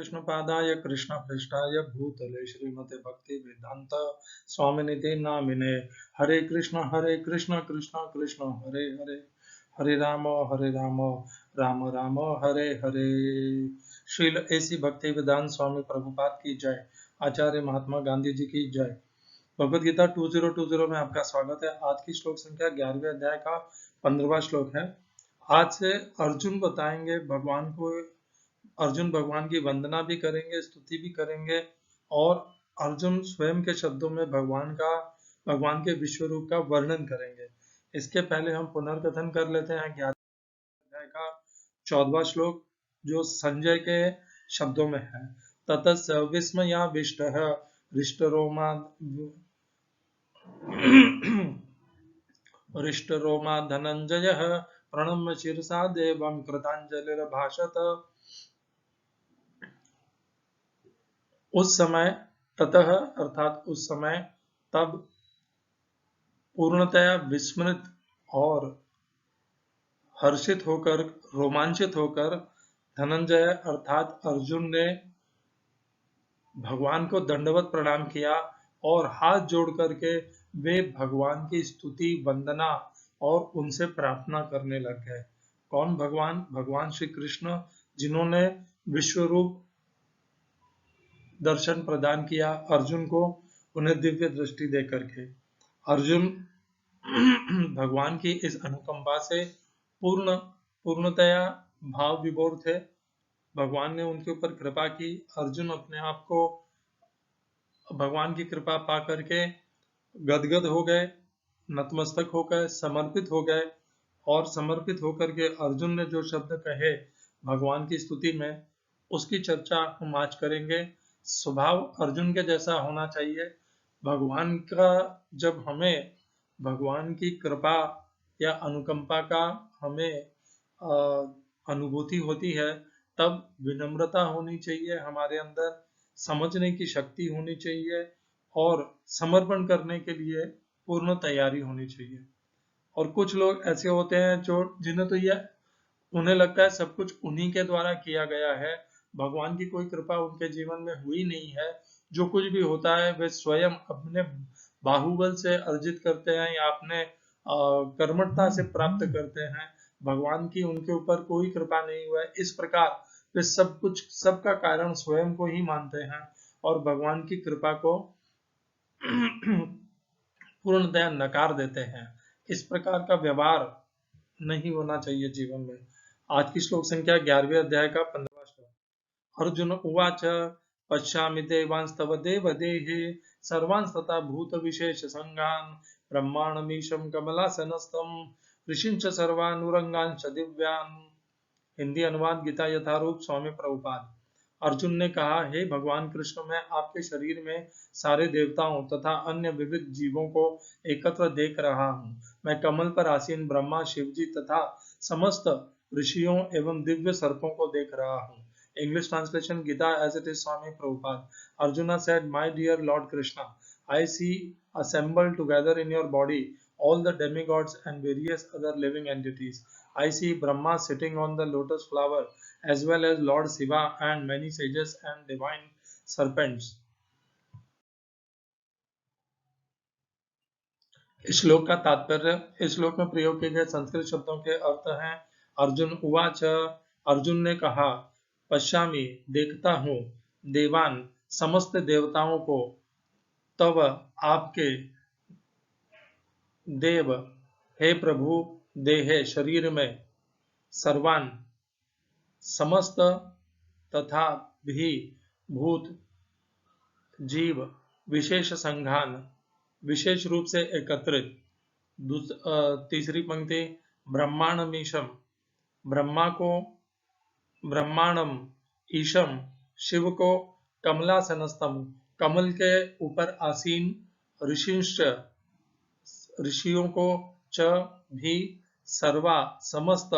विष्णुपादाय कृष्णपृष्ठाय भूतले श्रीमते भक्ति वेदांत स्वामिनिते नामिने। हरे कृष्ण कृष्ण कृष्ण हरे हरे, हरे राम राम राम हरे हरे। श्रील ऐसी भक्ति वेदांत स्वामी प्रभुपाद की जय। आचार्य महात्मा गांधी जी की जय। भगवद गीता 2020 में आपका स्वागत है। आज की श्लोक संख्या 11वें अध्याय का 15वां श्लोक है। आज से अर्जुन बताएंगे भगवान को, अर्जुन भगवान की वंदना भी करेंगे, स्तुति भी करेंगे और अर्जुन स्वयं के शब्दों में भगवान के विश्व रूप का वर्णन करेंगे। इसके पहले हम पुनर्कथन कर लेते हैं 11वें अध्याय का 14वां श्लोक, जो संजय के शब्दों में है। ततस् विस्मयाविष्टः हृष्टरोमा धनंजयः प्रणम्य शिरसा देवं कृतांजलिर्भाषत। उस समय, ततः अर्थात उस समय, तब पूर्णतया विस्मृत और हर्षित होकर, रोमांचित होकर धनंजय अर्थात अर्जुन ने भगवान को दंडवत प्रणाम किया और हाथ जोड़ करके वे भगवान की स्तुति, वंदना और उनसे प्रार्थना करने लग गए। कौन भगवान? भगवान श्री कृष्ण, जिन्होंने विश्व रूप दर्शन प्रदान किया अर्जुन को, उन्हें दिव्य दृष्टि दे करके। अर्जुन भगवान की इस अनुकंपा से पूर्णतया भाव विभोर थे। भगवान ने उनके ऊपर कृपा की। अर्जुन अपने आप को भगवान की कृपा पा करके गदगद हो गए, नतमस्तक हो गए, समर्पित हो गए। और समर्पित होकर के अर्जुन ने जो शब्द कहे भगवान की स्तुति में, उसकी चर्चा हम आज करेंगे। स्वभाव अर्जुन के जैसा होना चाहिए। भगवान का, जब हमें भगवान की कृपा या अनुकंपा का हमें अनुभूति होती है, तब विनम्रता होनी चाहिए हमारे अंदर, समझने की शक्ति होनी चाहिए और समर्पण करने के लिए पूर्ण तैयारी होनी चाहिए। और कुछ लोग ऐसे होते हैं जो जिन्हें तो यह उन्हें लगता है सब कुछ उन्हीं के द्वारा किया गया है, भगवान की कोई कृपा उनके जीवन में हुई नहीं है। जो कुछ भी होता है वे स्वयं अपने बाहुबल से अर्जित करते हैं या अपने कर्मठता से प्राप्त करते हैं। भगवान की उनके ऊपर कोई कृपा नहीं हुआ है। इस प्रकार वे सब कुछ, सबका कारण स्वयं को ही मानते हैं और भगवान की कृपा को पूर्णतया नकार देते हैं। इस प्रकार का व्यवहार नहीं होना चाहिए जीवन में। आज की श्लोक संख्या 11वें अध्याय का 15वां श्लोक। अर्जुन उवाच पश्यामि देवांस्तव देवदेहे सर्वांस्तथा भूत विशेष संगान ब्रह्मांडमीशं कमलासनस्थं ऋषिंच सर्वानुरंगांच दिव्यान्। हिंदी अनुवाद गीता यथारूप स्वामी प्रभुपाद। अर्जुन ने कहा, हे भगवान कृष्ण, मैं आपके शरीर में सारे देवताओं तथा अन्य विविध जीवों को एकत्र देख रहा हूँ। मैं कमल पर आसीन ब्रह्मा, शिवजी तथा समस्त ऋषियों एवं दिव्य सर्पों को देख रहा हूँ। English translation Gita as it is Swami Prabhupada. Arjuna said, my dear Lord Krishna, I see assembled together in your body all the demigods and various other living entities. I see Brahma sitting on the lotus flower as well as Lord Shiva and many sages and divine serpents. इस श्लोक का तात्पर्य, इस श्लोक में प्रयोग किए गए संस्कृत शब्दों के अर्थ हैं। अर्जुन उवाच, अर्जुन ने कहा, पश्यामि देखता हूँ, देवान समस्त देवताओं को, तव आपके, देव हे प्रभु, देहे शरीर में, सर्वान समस्त तथा भी भूत जीव विशेष संघान विशेष रूप से एकत्रित। तीसरी पंक्ति, ब्रह्मांडमीशम ब्रह्मा को, ब्रह्मांडम ईशम शिव को, कमलासनस्तम कमल के ऊपर आसीन, ऋषिंश्च ऋषियों को, च भी सर्वा समस्त,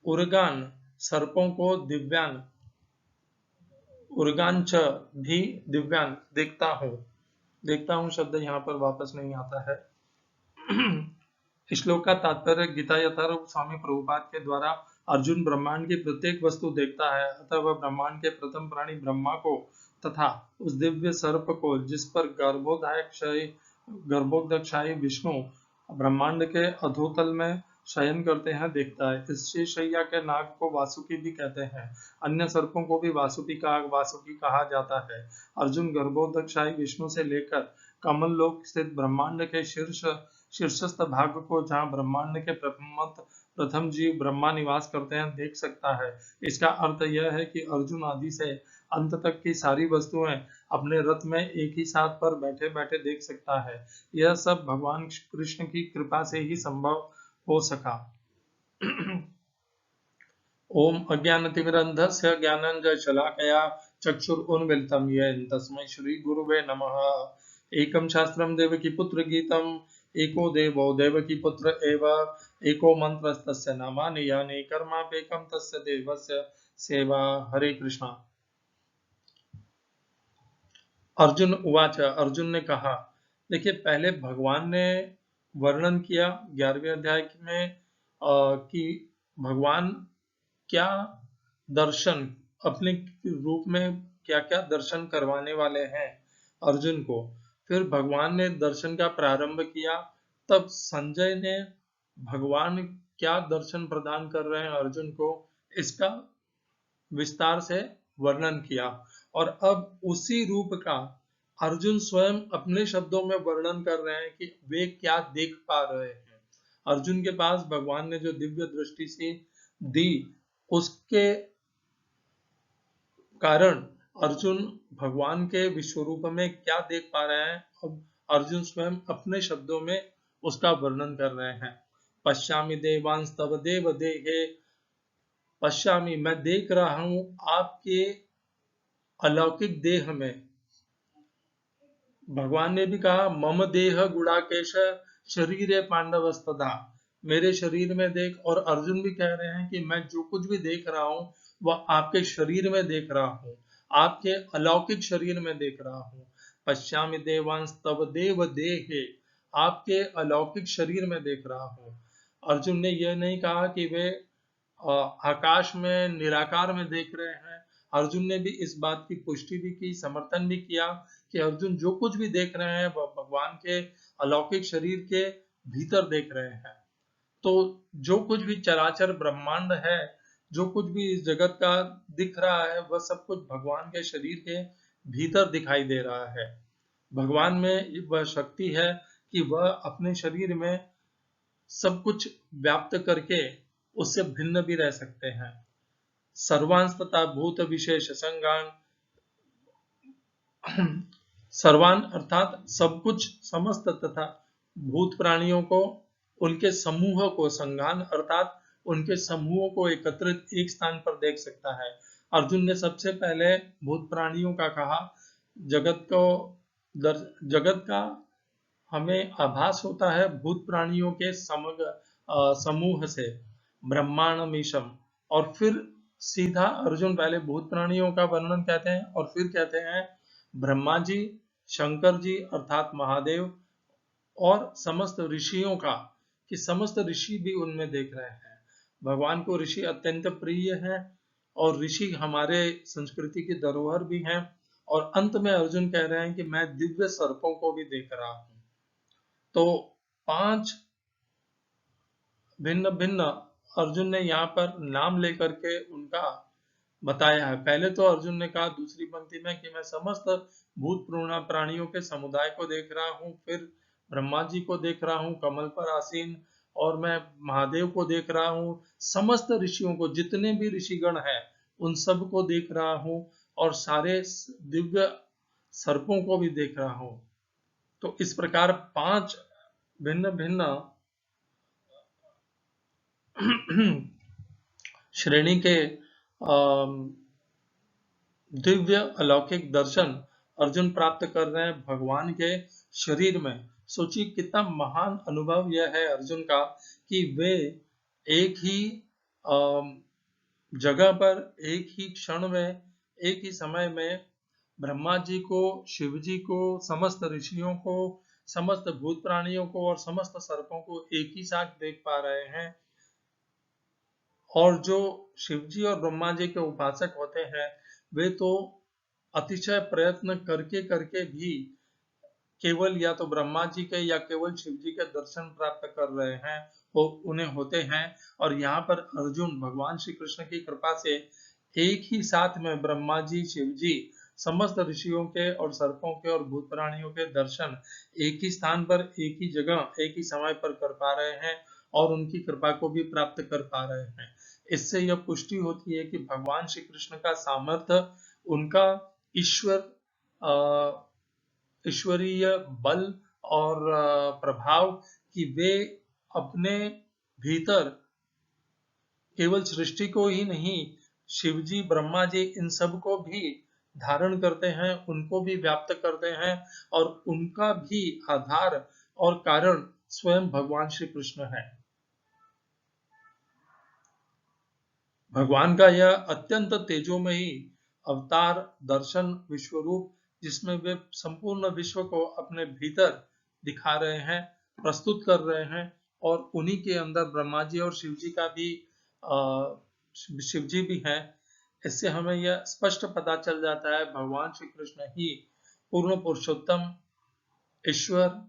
उर्गान सर्पों को, दिव्यान उर्गांच भी दिव्यान देखता हूँ शब्द यहाँ पर वापस नहीं आता है। इस श्लोक का तात्पर्य गीता यथारूप स्वामी प्रभुपाद के द्वारा अर्जुन ब्रह्मांड की प्रत्येक वस्तु देखता है, अतः वह ब्रह्मांड के प्रथम प्राणी ब्रह्मा को तथा उस दिव्य सर्प को जिस पर गर्भोदकशाही विष्णु ब्रह्मांड के अधोतल में शयन करते हैं देखता है। इस शेषशय्या के नाग को वासुकी भी कहते हैं। अन्य सर्पों को भी वासुकी कहा जाता है। अर्जुन गर्भोदकशाही विष्णु से लेकर कमल लोक स्थित ब्रह्मांड के शीर्षस्थ भाग को, जहाँ ब्रह्मांड के प्रथम जीव ब्रह्मा निवास करते हैं, देख सकता है। इसका अर्थ यह है कि अर्जुन आदि से अंत तक की सारी वस्तुएं अपने रथ में एक ही साथ पर बैठे बैठे देख सकता है। यह सब भगवान कृष्ण की कृपा से ही संभव हो सका। ओम अज्ञानतिमिरन्धस्य ज्ञानाञ्जनशलाकया चक्षुरुन्मीलितं येन तस्मै श्रीगुरुवे नमः। एकं शास्त्रं देवकीपुत्र गीतम् एको देवो देवकीपुत्र एव एको मन्त्रस्तस्य नामानि यानि कर्माप्येकं तस्य देवस्य सेवा। हरे कृष्णा। अर्जुन उवाच, अर्जुन ने कहा। देखिए, पहले भगवान ने वर्णन किया 11वें अध्याय में कि भगवान क्या दर्शन अपने रूप में क्या क्या दर्शन करवाने वाले हैं अर्जुन को। फिर भगवान ने दर्शन का प्रारंभ किया, तब संजय ने भगवान क्या दर्शन प्रदान कर रहे हैं अर्जुन को, इसका विस्तार से वर्णन किया। और अब उसी रूप का अर्जुन स्वयं अपने शब्दों में वर्णन कर रहे हैं कि वे क्या देख पा रहे हैं। अर्जुन के पास भगवान ने जो दिव्य दृष्टि से दी, उसके कारण अर्जुन भगवान के विश्वरूप में क्या देख पा रहे हैं, अब अर्जुन स्वयं अपने शब्दों में उसका वर्णन कर रहे हैं। पश्यामि देवांस तव देव देहे, पश्यामि मैं देख रहा हूं आपके अलौकिक देह में। भगवान ने भी कहा मम देह गुड़ाकेश शरीर पांडवस्तदा, मेरे शरीर में देख। और अर्जुन भी कह रहे हैं कि मैं जो कुछ भी देख रहा हूँ वह आपके शरीर में देख रहा हूँ, आपके अलौकिक शरीर में देख रहा हूँ। पश्यामि देवांस तव देव देहे, आपके अलौकिक शरीर में देख रहा हूँ। अर्जुन ने यह नहीं कहा कि वे आकाश में निराकार में देख रहे हैं। अर्जुन ने भी इस बात की पुष्टि भी की, समर्थन भी किया कि अर्जुन जो कुछ भी देख रहे हैं वह भगवान के अलौकिक शरीर के भीतर देख रहे हैं। तो जो कुछ भी चराचर ब्रह्मांड है, जो कुछ भी इस जगत का दिख रहा है, वह सब कुछ भगवान के शरीर के भीतर दिखाई दे रहा है। भगवान में वह शक्ति है कि वह अपने शरीर में सब कुछ व्याप्त करके उससे भिन्न भी रह सकते हैं। सर्वांश तथा भूत विशेष संगान, सर्वान अर्थात सब कुछ, समस्त तथा भूत प्राणियों को, उनके समूह को, संगान अर्थात उनके समूहों को एकत्रित एक स्थान पर देख सकता है। अर्जुन ने सबसे पहले भूत प्राणियों का कहा। जगत का हमें आभास होता है भूत प्राणियों के समग्र समूह से, ब्रह्मांडमीशम। और फिर सीधा अर्जुन पहले भूत प्राणियों का वर्णन कहते हैं और फिर कहते हैं ब्रह्मा जी, शंकर जी अर्थात महादेव और समस्त ऋषियों का, कि समस्त ऋषि भी उनमें देख रहे हैं। भगवान को ऋषि अत्यंत प्रिय हैं और ऋषि हमारे संस्कृति की धरोहर भी हैं। और अंत में अर्जुन कह रहे हैं कि मैं दिव्य सर्पों को भी देख रहा हूं। तो 5 भिन्न भिन्न अर्जुन ने यहाँ पर नाम लेकर के उनका बताया है। पहले तो अर्जुन ने कहा दूसरी पंक्ति में कि मैं समस्त भूत प्राणियों के समुदाय को देख रहा हूँ, फिर ब्रह्मा जी को देख रहा हूँ कमल पर आसीन, और मैं महादेव को देख रहा हूँ, समस्त ऋषियों को, जितने भी ऋषिगण हैं उन सब को देख रहा हूँ, और सारे दिव्य सर्पों को भी देख रहा हूँ। तो इस प्रकार 5 भिन्न भिन्न श्रेणी के दिव्य अलौकिक दर्शन अर्जुन प्राप्त कर रहे हैं भगवान के शरीर में। सोचिए कितना महान अनुभव यह है अर्जुन का कि वे एक ही जगह पर, एक ही क्षण में, एक ही समय में ब्रह्मा जी को, शिव जी को, समस्त ऋषियों को, समस्त भूत प्राणियों को और समस्त सर्पों को एक ही साथ देख पा रहे हैं। और जो शिवजी और ब्रह्मा जी के उपासक होते हैं वे तो अतिशय प्रयत्न करके करके भी केवल या तो ब्रह्मा जी के या केवल शिव जी के दर्शन प्राप्त कर रहे हैं, वो उन्हें होते हैं। और यहाँ पर अर्जुन भगवान श्री कृष्ण की कृपा से एक ही साथ में ब्रह्मा जी, शिव जी, समस्त ऋषियों के और सर्पों के और भूत प्राणियों के दर्शन एक ही स्थान पर, एक ही जगह, एक ही समय पर कर पा रहे हैं और उनकी कृपा को भी प्राप्त कर पा रहे हैं। इससे यह पुष्टि होती है कि भगवान श्री कृष्ण का सामर्थ्य, उनका ईश्वर ईश्वरीय बल और प्रभाव कि वे अपने भीतर केवल सृष्टि को ही नहीं, शिवजी, ब्रह्मा जी, इन सब को भी धारण करते हैं, उनको भी व्याप्त करते हैं और उनका भी आधार और कारण स्वयं भगवान श्री कृष्ण है। भगवान का यह अत्यंत तेजोमयी अवतार दर्शन विश्वरूप, जिसमें वे संपूर्ण विश्व को अपने भीतर दिखा रहे हैं, प्रस्तुत कर रहे हैं, और उन्हीं के अंदर ब्रह्मा जी और शिव जी का भी शिव जी भी हैं। इससे हमें यह स्पष्ट पता चल जाता है भगवान श्री कृष्ण ही पूर्ण पुरुषोत्तम, ईश्वर,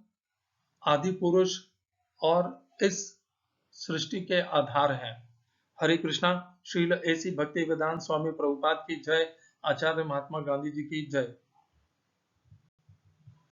आदि पुरुष और इस सृष्टि के आधार हैं। हरे कृष्णा। श्रील ऐसी भक्ति वेदांत स्वामी प्रभुपाद की जय। आचार्य महात्मा गांधी जी की जय।